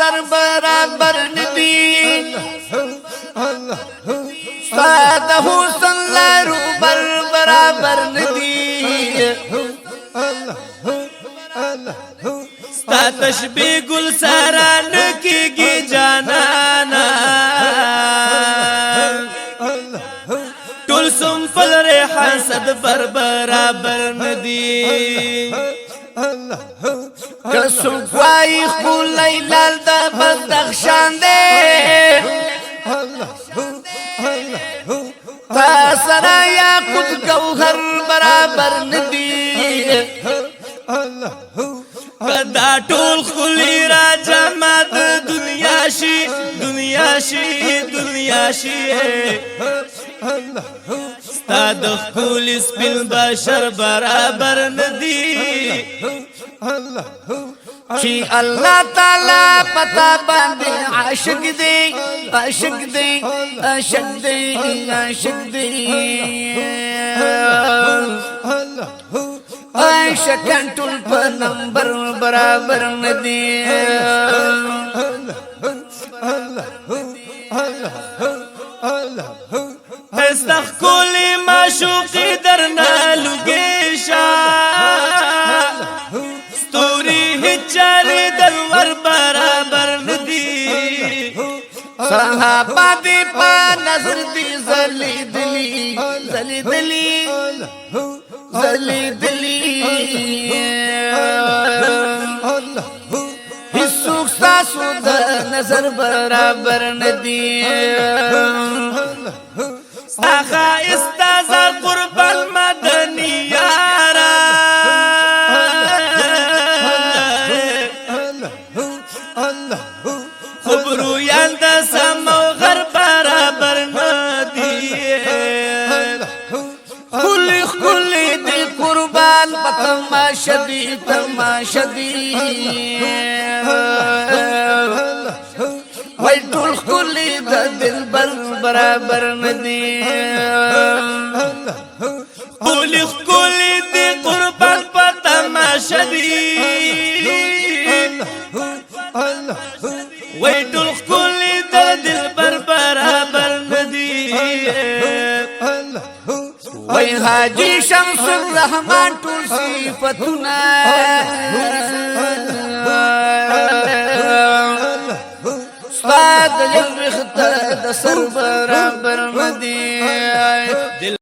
سر برابر ندی ستا د حسن لارو برابر ندی ستا تشبیه گل ساران کیږي جانانا ټول سنفل ریحان صد برابر ندی کسو کوای خولای لال دا بدخشان دے تا سرا یاقوت گوهر برابر ندی کدا ټول خلی را جماعت دنیا شي دنیا شي ستا د خپل سپین بشر برابر ندی چې الله تعالی پتا باندې عاشق دی عاشق ټول په نمبر برابر ندی استخکولی معشوقی درنا لگیشا ستوری هچالی دلور برابر ندی صحابہ دی پا نظر دی زلی دلی حسوک ساسو دا نظر برابر ندی آخا استازار قربان مدنی یارا خبرو یاند سمو غر برابر ندی خلی دی قربان بتماشدی وای ټول خلی د دل برابر ندی خلی دی قربان بتماشدی وای ټول خلی د دل برابر ندی وای حاجی شمس الرحمن ټول صفاتنا ستا د یو وخت د سر برابر ندی